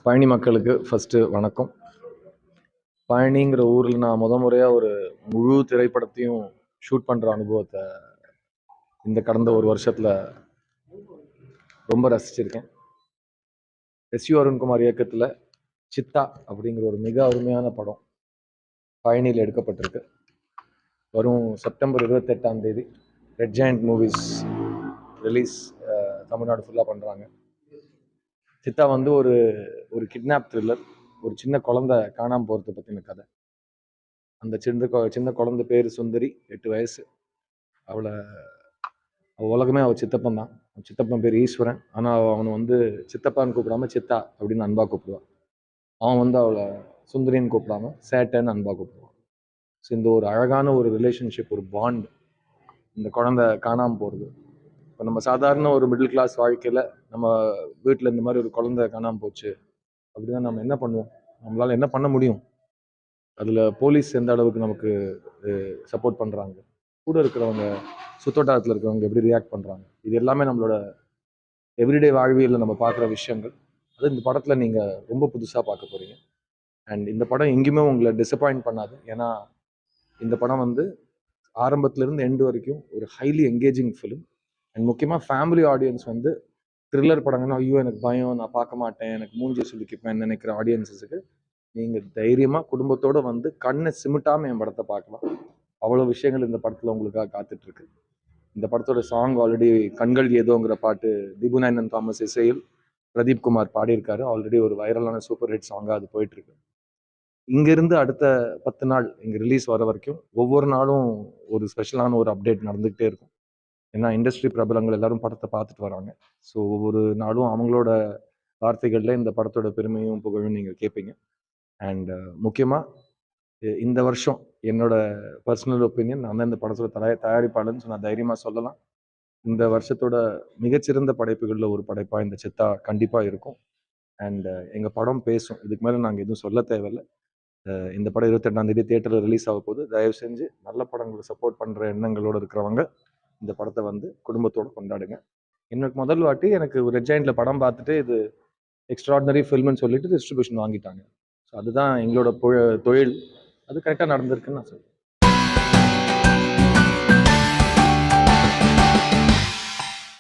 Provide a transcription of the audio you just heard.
பழனி மக்களுக்கு ஃபஸ்ட்டு வணக்கம். பழனிங்கிற ஊரில் நான் முறையாக ஒரு முழு திரைப்படத்தையும் ஷூட் பண்ணுற அனுபவத்தை இந்த கடந்த ஒரு வருஷத்தில் ரொம்ப ரசிச்சிருக்கேன். எஸ்யு அருண்குமார் இயக்கத்தில் சித்தா அப்படிங்கிற ஒரு மிக அருமையான படம் பழனியில் எடுக்கப்பட்டிருக்கு. வரும் September 28 red giant movies release Tamil Nadu ஃபுல்லாக பண்ணுறாங்க. சித்தா வந்து ஒரு கிட்னாப் த்ரில்லர். ஒரு சின்ன குழந்தை காணாமல் போகிறத பற்றின கதை. அந்த சின்ன குழந்தை பேர் சுந்தரி, 8 வயசு. அவள் உலகமே அவள் சித்தப்பன் தான். சித்தப்பன் பேர் ஈஸ்வரன். ஆனால் அவனை வந்து சித்தப்பான்னு கூப்பிடாம சித்தா அப்படின்னு அன்பாக கூப்பிடுவான். அவன் வந்து அவளை சுந்தரின்னு கூப்பிடாம சேட்டன்னு அன்பாக கூப்பிடுவான். ஸோ இந்த ஒரு அழகான ஒரு ரிலேஷன்ஷிப், ஒரு பாண்ட், இந்த குழந்தை காணாமல் போகிறது. இப்போ நம்ம சாதாரண ஒரு மிடில் கிளாஸ் வாழ்க்கையில் நம்ம வீட்டில் இந்த மாதிரி ஒரு குழந்தை காணாமல் போச்சு அப்படின்னா நம்ம என்ன பண்ணுவோம்? நம்மளால் என்ன பண்ண முடியும்? அதில் போலீஸ் எந்த அளவுக்கு நமக்கு சப்போர்ட் பண்ணுறாங்க, கூட இருக்கிறவங்க, சுத்தோட்டத்தில் இருக்கிறவங்க எப்படி ரியாக்ட் பண்ணுறாங்க, இது எல்லாமே நம்மளோட எவ்ரிடே வாழ்வியலில் நம்ம பார்க்குற விஷயங்கள். அது இந்த படத்தில் நீங்கள் ரொம்ப புதுசாக பார்க்க போகிறீங்க. அண்ட் இந்த படம் எங்கேயுமே உங்களை டிசப்பாயிண்ட் பண்ணாது. ஏன்னா இந்த படம் வந்து ஆரம்பத்துலேருந்து எண்டு வரைக்கும் ஒரு ஹைலி என்கேஜிங் ஃபிலிம். அண்ட் முக்கியமாக ஃபேமிலி ஆடியன்ஸ் வந்து த்ரில்லர் படங்கன்னா ஐயோ எனக்கு பயம், நான் பார்க்க மாட்டேன், எனக்கு மூஞ்சி சொல்லிக்கிப்பேன் நினைக்கிற ஆடியன்ஸஸுக்கு நீங்கள் தைரியமாக குடும்பத்தோடு வந்து கண்ணை சிமிட்டாமல் என் படத்தை பார்க்கலாம். அவ்வளோ விஷயங்கள் இந்த படத்தில் உங்களுக்காக காத்துட்ருக்கு. இந்த படத்தோட சாங் ஆல்ரெடி கண்கள் ஏதோங்கிற பாட்டு திபுநாயனன் தாமஸ் இசையில் பிரதீப் குமார் பாடியிருக்காரு. ஆல்ரெடி ஒரு வைரலான சூப்பர் ஹிட் சாங்காக அது போயிட்டுருக்கு. இங்கேருந்து அடுத்த 10 நாள் இங்கே ரிலீஸ் வர வரைக்கும் ஒவ்வொரு நாளும் ஒரு ஸ்பெஷலான ஒரு அப்டேட் நடந்துக்கிட்டே இருக்கும். ஏன்னா இண்டஸ்ட்ரி பிரபலங்கள் எல்லாரும் படத்தை பார்த்துட்டு வராங்க. ஸோ ஒவ்வொரு நாளும் அவங்களோட வார்த்தைகளில் இந்த படத்தோட பெருமையும் புகழும் நீங்கள் கேட்பீங்க. அண்ட் முக்கியமாக இந்த வருஷம் என்னோட பர்சனல் ஒப்பீனியன், நான் தான் இந்த படத்தோட தயாரிப்பாளர்னு நான் தைரியமாக சொல்லலாம். இந்த வருஷத்தோட மிகச்சிறந்த படைப்புகளில் ஒரு படைப்பாக இந்த சித்தா கண்டிப்பாக இருக்கும். அண்ட் எங்கள் படம் பேசும். இதுக்கு மேலே நாங்கள் எதுவும் சொல்ல தேவையில்லை. இந்த படம் 28ஆம் தியேட்டரில் ரிலீஸ் ஆக போகுது. தயவு செஞ்சு நல்ல படங்களை சப்போர்ட் பண்ணுற எண்ணங்களோடு இருக்கிறவங்க இந்த படத்தை வந்து குடும்பத்தோடு கொண்டாடுங்க. எனக்கு முதல் வாட்டி எனக்கு ரெட் ஜெயண்ட்டில் படம் பார்த்துட்டு இது எக்ஸ்ட்ராடினரி ஃபில்ம்னு சொல்லிட்டு டிஸ்ட்ரிபியூஷன் வாங்கிட்டாங்க. ஸோ அதுதான் எங்களோட தொழில். அது கரெக்டாக நடந்திருக்குன்னு நான் சொல்லுவேன்.